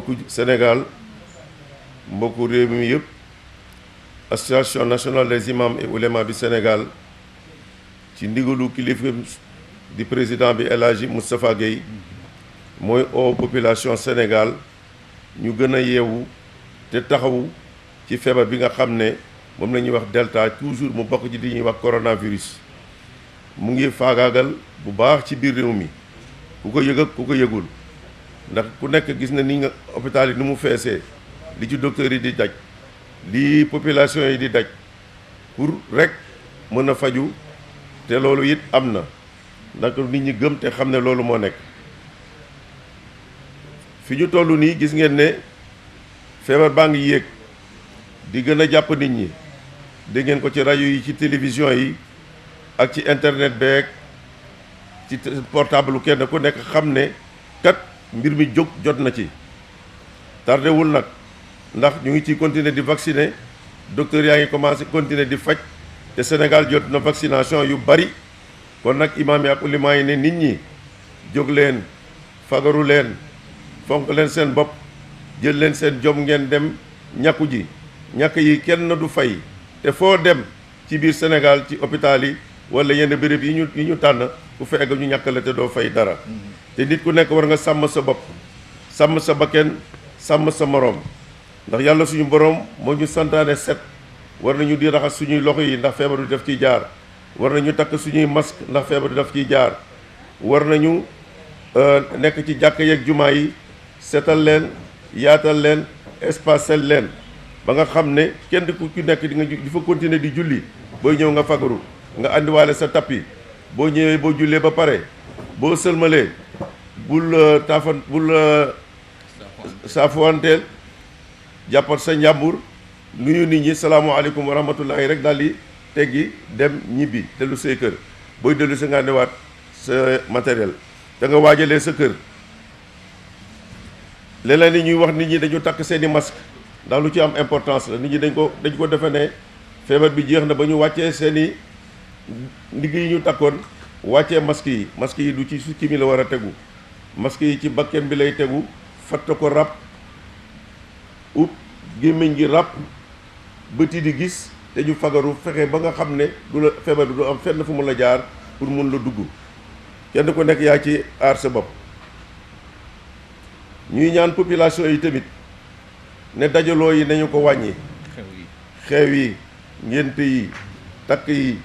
mbokku Sénégal mbokku réew mi yëpp association nationale des imams et oulémas du Sénégal ci ndigalu kilifa di président bi El Hadji Moustapha Gueye mooy population Sénégal ñu gën a yeewu te taxawu ci feebar bi nga xam ne moom la ñuy wax delta toujours mu bokk ci di ñuy wax coronavirus mu ngi faagaagal bu baax ci biir réew mi ku ko yëg ak ku ko yëgul ndax ku nekk gis na ni nga hôpital yi ni mu feesee li ci docteur yi di daj li population yi di daj pour rek mën a faju te loolu it am na ndax nit ñi gëm te xam ne loolu moo nekk fi ñu toll nii gis ngeen ne feebar baa ngi yéeg di gën a jàpp nit ñi dégg ngeen ko ci rajo yi ci télévision yi ak ci internet beeg ci portable kenn ku nekk xam ne kat mbir mi jóg jot na ci tardewul nag ndax ñu ngi ciy continuer di vacciner docteur yaa ngi commencé continuer di faj te Sénégal jot na vaccination yu bari kon nag imaam yi ak ulima yi ne nit ñi jóg leen fagaru leen fonk leen seen bopp jël leen seen jom ngeen dem ñàkku ji ñàkk yi kenn du fay te foo dem ci biir Sénégal ci hôpital yi wala yenn béréb yi ñu tànn ku fa egg ñu ñàkk la te doo fay dara te nit ku nekk war nga sàmm sa bopp sàmm sa bakken sàmm sa moroom ndax yàlla suñu borom moo ñu santaane set war nañu di raxas suñuy loxo yi ndax feebar du def ciy jaar war nañu takk suñuy masque ndax feebar du def ciy jaar war nañu nekk ci jàkk yeeg jumaa yi setal leen yaatal leen espacel leen ba nga xam ne kenn ku nekk di fa continuer di julli booy ñëw nga fagaru nga àndiwaale sa tapis boo ñëwee boo jullee ba pare boo sëlmalee bul saafuwanteel jàppat sa njàmbur nuyu nit ñi salaamaaleykum wa rahmatullahi rek daal di teggi dem ñibbi dellu say kër booy dellu sa nga andiwaat sa matériel te nga waajalee sa kër leneen li ñuy wax nit ñi dañu takk seeni masque ndax lu ci am importance la nit ñi dañ ko defe ne feebar bi jeex na ba ñu wàccee seeni ndigg yi ñu takkoon wàccee masque yi du ci sukki mi la war a tegu masque yi ci bakken bi lay tegu fatt ko ràpp ub gémmiñ gi ràpp bëti di gis te ñu fagaru fexe ba nga xam ne du la feebar bi du am fenn fu mu la jaar pour mun la dugg kenn ku nekk yaa ci aar sa bopp ñuy ñaan population yi tamit ne dajaloo yi nañu ko wàññi xew yi ngénte yi takk yi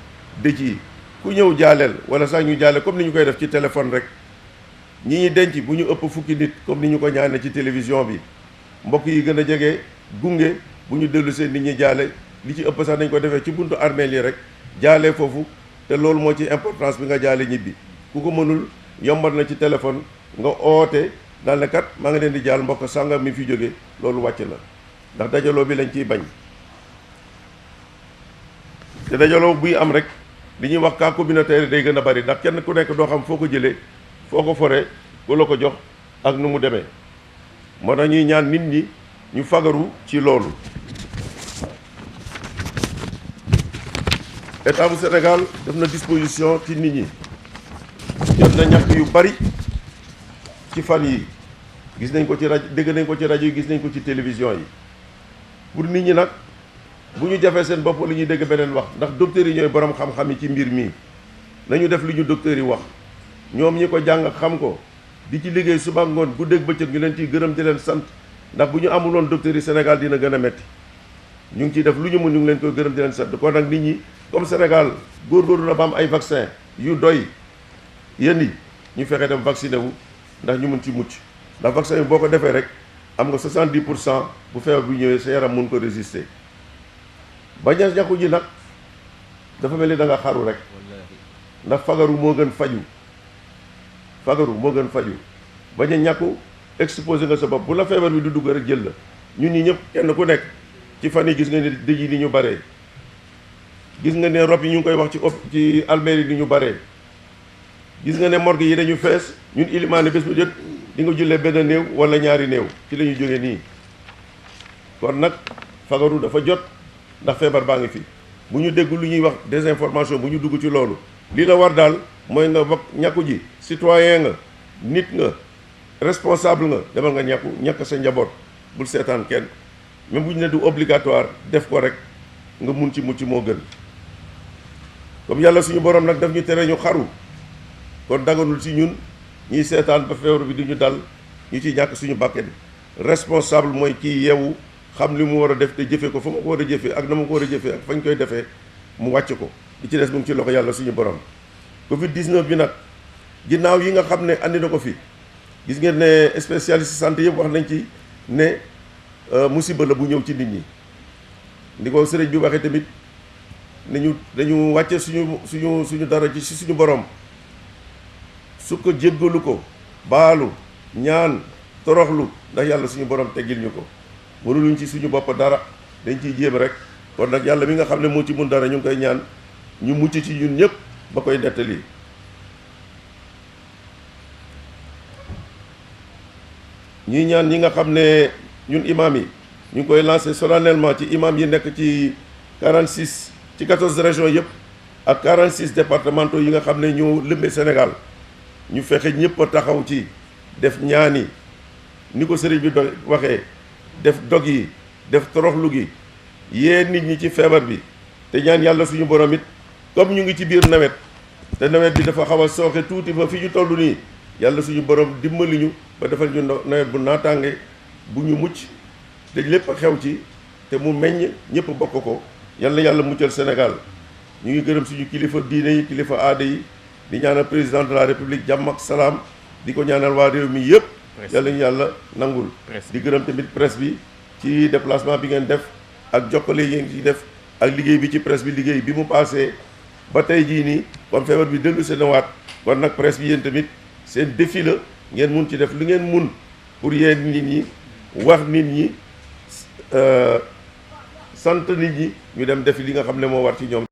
dëj yi ku ñëw jaaleel wala sax ñu jaale comme ni ñu koy def ci téléphone rek ñi ñi denc bu ñu ëpp fukki nit comme ni ñu ko ñaane ci télévision bi mbokk yi gën a jege gunge bu ñu dellu seen nit ñi jaale li ci ëpp sax nañ ko defee ci buntu armeel yi rek jaalee foofu te loolu moo ci importance bi nga jaale ñibbi ku ko mënul yombal na ci téléphone nga oote daal ne kat maa ngi leen di jaal mbokk sàngam mi fi jóge loolu wàcc la ndax dajaloo bi lañ ciy bañ te dajaloo buy am rek li ñuy wax cas communautaire day gën a bari ndax kenn ku nekk doo xam foo ko jëlee foo ko fore ku la ko jox ak nu mu demee moo tax ñuy ñaan nit ñi ñu fagaru ci loolu état bu Sénégal def na disposition ci nit ñi jot na ñaxtu yu bari ci fan yi gis nañ ko ci rajo dégg nañ ko ci rajo yi gis nañ ko ci télévision yi pour nit ñi nag bu ñu jafee seen bopp li ñuy dégg beneen wax ndax docteurs yi ñooy borom xam-xam yi ci mbir mii nañu def li ñu docteurs yi wax ñoom ñi ko jàng xam ko di ci liggéey suba ngoon guddeeg bëccëg ñu leen ciy gërëm di leen sant ndax bu ñu amuloon docteurs yi Sénégal dina gën a metti ñu ngi ciy def lu ñu mën ñu ngi leen koy gërëm di leen sant kon nag nit ñi comme Sénégal góorgóorlu na ba am ay vaccin yu doy yéen yi ñu fexe dem vacciné wu ndax ñu mën ci mucc ndax vaccin yi boo ko defee rek am nga 70% bu feebar bu ñëwee sa yaram mun ko résister ba ñaxu ji nag dafa mel ni da nga xaru rek ndax fagaru moo gën faju bañ a ñàkku exposé nga sa bopp bu la feebar bi du dugg rek jël la ñun ñi ñëpp kenn ku nekk ci fan yi gis nga ne dëj yi ni ñu baree gis nga ne rob yi ñu ngi koy wax ci almeeri ni ñu baree gis nga ne morgue yi dañu fees ñun ilimaane bés bu jot di nga jullee benn néew wala ñaari néew ci la ñu jógee nii kon nag fagaru dafa jot ndax feebar baa ngi fi bu ñu dégg lu ñuy wax désinformation bu ñu dugg ci loolu li la war daal mooy nga ñàkku ji citoyen nga nit nga responsable nga demal nga ñàkk sa njaboot bul seetaan kenn même bu ñu ne du obligatoire def ko rek nga mun ci mucc moo gën comme yàlla suñu borom nag daf ñu tere ñu xaru kon daganul ci ñun ñiy seetaan ba feebar bi di ñu dal ñu ci ñàkk suñu bàkken responsable mooy kii yeewu xam li mu war a def te jëfe ko fa ma ko war a jëfe ak na ma ko war a jëfe ak fañ koy defee mu wàcc ko li ci des mu ngi ci loxo yàlla suñu borom Covid 19 bi nag ginnaaw yi nga xam ne andi na ko fi gis ngeen ne spécialiste santé yëpp wax nañ ci ne musiba la bu ñëw ci nit ñi ni ko sëriñ bi waxee tamit ne dañu wàcce suñu dara ci suñu borom su ko jéggalu ko baalu ñaan toroxlu ndax yàlla suñu borom teggil ñu ko mënuluñ ci suñu bopp dara dañ ciy jéem rek kon nag yàlla mi nga xam ne moo ci mun dara ñu ngi koy ñaan ñu mucc ci ñun ñëpp ba koy nettali ñuy ñaan ñi nga xam ne ñun imam yi ñu ngi koy lancé solennellement ci imam yi nekk ci 46 ci 14 régions yëpp ak 46 départementaux yi nga xam ne ñoo lëmbee Sénégal ñu fexe ñëpp a taxaw ci def ñaani ni ko sëriñ bi waxee def dog yi def toroxlu gi yee nit ñi ci feebar bi te ñaan yàlla suñu borom it comme ñu ngi ci biir nawet te nawet bi dafa xaw a sooxe tuuti ba fi ñu toll nii yàlla suñu borom dimbali ñu ba defal ñu nawet bu naataange bu ñu mucc te lépp xew ci te mu meññ ñëpp bokk ko yàlla muccal Sénégal ñu ngi gërëm suñu kilifa diine yi kilifa aada yi di ñaanal président de la république jàmm ak salaam di ko ñaanal waa réew mi yëpp yàlla ñu yàlla nangul di gërëm tamit presse bi ci déplacement bi ngeen def ak jokkale yi ngeen ci def ak liggéey bi ci presse bi liggéey bi mu passé ba tey jii nii comme feebar bi dellu seen waat kon nag presse bi yéen tamit seen défi la ngeen mun ci def lu ngeen mun pour yéen nit ñi wax nit ñi sant nit ñi ñu dem defi li nga xam ne moo war ci ñoom